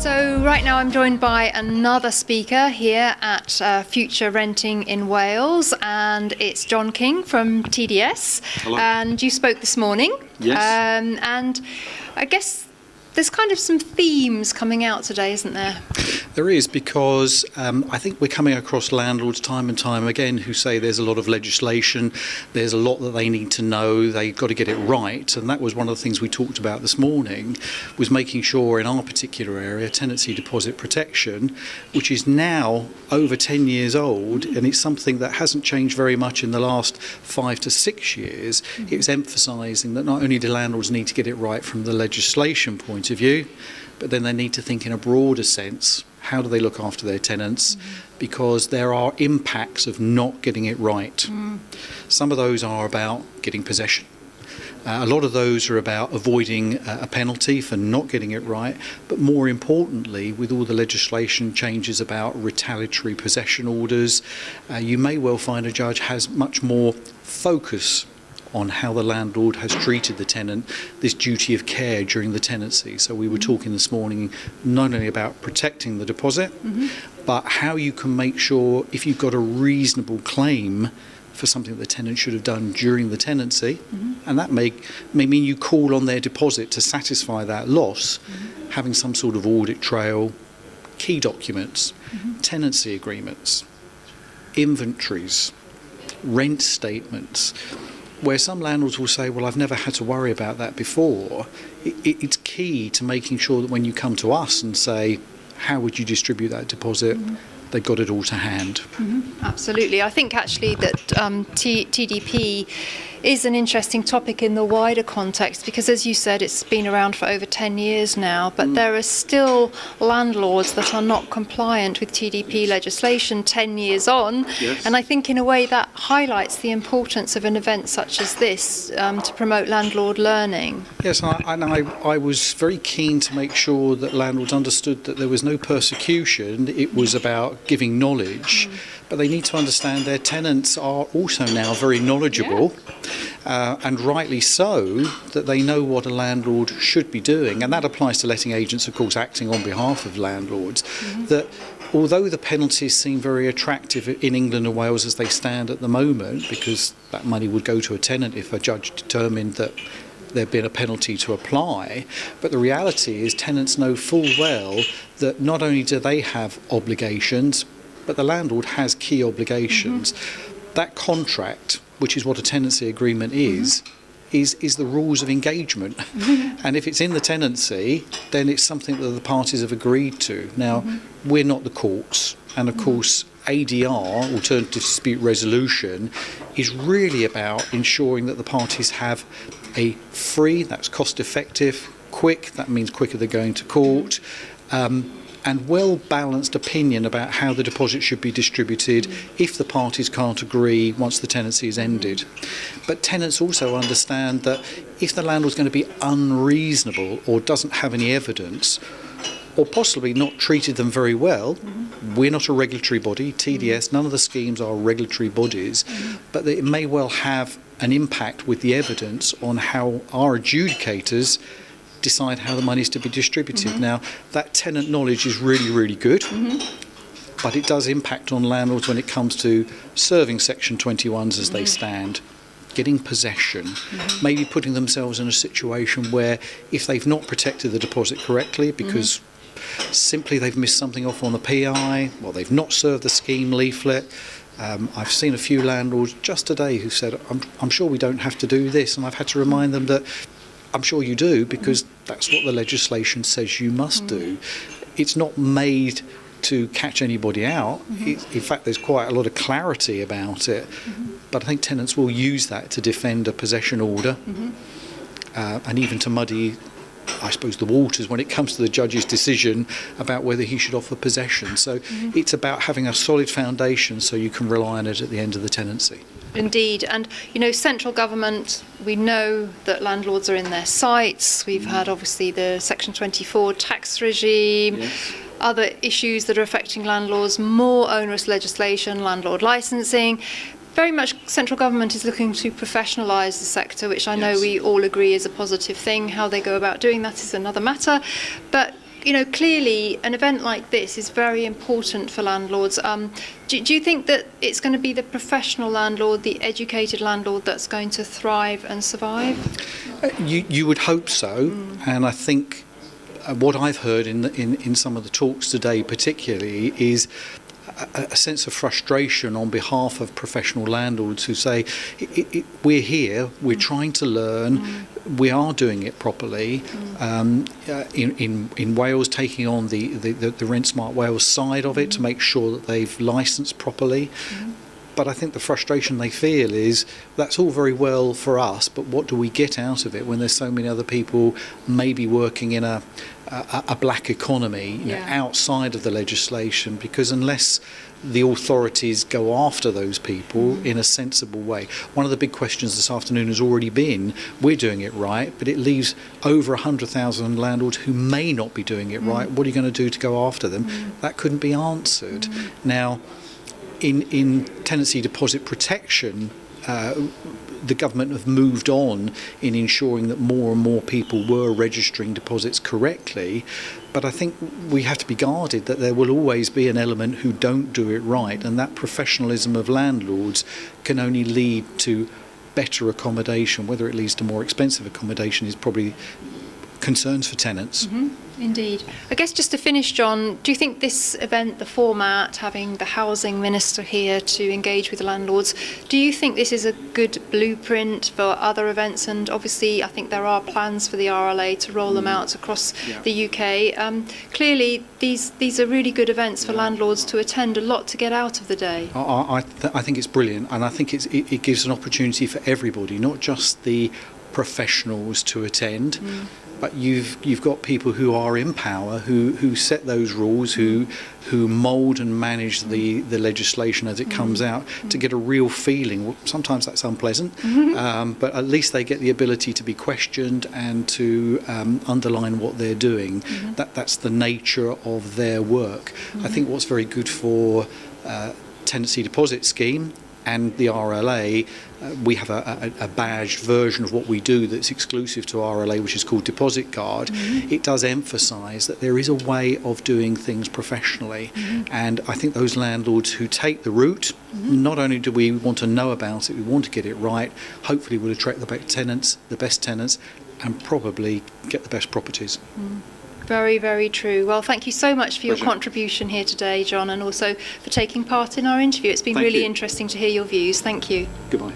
So right now I'm joined by another speaker here at Future Renting in Wales, and it's John King from TDS. Hello. And you spoke this morning. Yes. And I guess there's kind of some themes coming out today, isn't there? There is, because I think we're coming across landlords time and time again who say there's a lot of legislation, there's a lot that they need to know, they've got to get it right. And that was one of the things we talked about this morning, was making sure in our particular area, tenancy deposit protection, which is now over 10 years old, and it's something that hasn't changed very much in the last 5 to 6 years. It was emphasising that not only do landlords need to get it right from the legislation point of view, but then they need to think in a broader sense. How do they look after their tenants? Because there are impacts of not getting it right. Some of those are about getting possession. A lot of those are about avoiding a penalty for not getting it right. But more importantly, with all the legislation changes about retaliatory possession orders, you may well find a judge has much more focus on how the landlord has treated the tenant, this duty of care during the tenancy. So we were talking this morning not only about protecting the deposit, but how you can make sure, if you've got a reasonable claim for something the tenant should have done during the tenancy, and that may mean you call on their deposit to satisfy that loss, having some sort of audit trail, key documents, tenancy agreements, inventories, rent statements, where some landlords will say, well, I've never had to worry about that before. It's key to making sure that when you come to us and say, how would you distribute that deposit, they've got it all to hand. Absolutely. I think actually that TDP is an interesting topic in the wider context, because as you said, it's been around for over 10 years now, but there are still landlords that are not compliant with TDP legislation 10 years on. Yes. And I think in a way that highlights the importance of an event such as this to promote landlord learning. Yes, and I was very keen to make sure that landlords understood that there was no persecution. It was about giving knowledge, but they need to understand their tenants are also now very knowledgeable, and rightly so, that they know what a landlord should be doing. And that applies to letting agents, of course, acting on behalf of landlords, that although the penalties seem very attractive in England and Wales as they stand at the moment, because that money would go to a tenant if a judge determined that there'd been a penalty to apply, but the reality is tenants know full well that not only do they have obligations, but the landlord has key obligations. That contract, which is what a tenancy agreement is the rules of engagement. And if it's in the tenancy, then it's something that the parties have agreed to. Now, we're not the courts, and of course ADR, Alternative Dispute Resolution, is really about ensuring that the parties have a free, that's cost effective, quick, that means quicker than going to court, and well-balanced opinion about how the deposit should be distributed if the parties can't agree once the tenancy is ended. But tenants also understand that if the landlord's going to be unreasonable or doesn't have any evidence, or possibly not treated them very well, we're not a regulatory body, TDS, none of the schemes are regulatory bodies, but it may well have an impact with the evidence on how our adjudicators decide how the money is to be distributed. Now, that tenant knowledge is really, really good, but it does impact on landlords when it comes to serving Section 21s as they stand, getting possession, maybe putting themselves in a situation where if they've not protected the deposit correctly because simply they've missed something off on the PI, well, they've not served the scheme leaflet. I've seen a few landlords just today who said, I'm sure we don't have to do this, and I've had to remind them that I'm sure you do, because that's what the legislation says you must do. It's not made to catch anybody out. In fact, there's quite a lot of clarity about it. But I think tenants will use that to defend a possession order, and even to muddy, I suppose, the waters when it comes to the judge's decision about whether he should offer possession. So it's about having a solid foundation so you can rely on it at the end of the tenancy. Indeed. And, you know, central government, we know that landlords are in their sights. We've had, obviously, the Section 24 tax regime, other issues that are affecting landlords, more onerous legislation, landlord licensing. Very much central government is looking to professionalise the sector, which I know we all agree is a positive thing. How they go about doing that is another matter. But clearly an event like this is very important for landlords. Do you think that it's going to be the professional landlord, the educated landlord, that's going to thrive and survive? You would hope so, and I think what I've heard in some of the talks today particularly is a sense of frustration on behalf of professional landlords who say, we're here, we're trying to learn, we are doing it properly. In Wales, taking on the Rent Smart Wales side of it to make sure that they've licensed properly. But I think the frustration they feel is that's all very well for us, but what do we get out of it when there's so many other people maybe working in a black economy outside of the legislation? Because unless the authorities go after those people in a sensible way. One of the big questions this afternoon has already been, we're doing it right, but it leaves over 100,000 landlords who may not be doing it right. What are you going to do to go after them? That couldn't be answered. Now, in tenancy deposit protection, the government have moved on in ensuring that more and more people were registering deposits correctly. But I think we have to be guarded that there will always be an element who don't do it right, and that professionalism of landlords can only lead to better accommodation. Whether it leads to more expensive accommodation is probably concerns for tenants. Indeed. I guess just to finish, John, do you think this event, the format, having the housing minister here to engage with the landlords, do you think this is a good blueprint for other events? And obviously, I think there are plans for the RLA to roll them out across the UK. Clearly, these are really good events for landlords to attend, a lot to get out of the day. I think it's brilliant, and I think it gives an opportunity for everybody, not just the professionals to attend, but you've got people who are in power, who set those rules, who mould and manage the legislation as it comes out, to get a real feeling. Sometimes that's unpleasant, but at least they get the ability to be questioned and to underline what they're doing. That's the nature of their work. I think what's very good for tenancy deposit scheme and the RLA, we have a badged version of what we do that's exclusive to RLA, which is called Deposit Guard. It does emphasise that there is a way of doing things professionally, and I think those landlords who take the route, not only do we want to know about it, we want to get it right, hopefully we'll attract the best tenants, and probably get the best properties. Very, very true. Well, thank you so much for your Pleasure. contribution here today, John, and also for taking part in our interview. It's been Thank really you. interesting to hear your views. Thank you. Goodbye.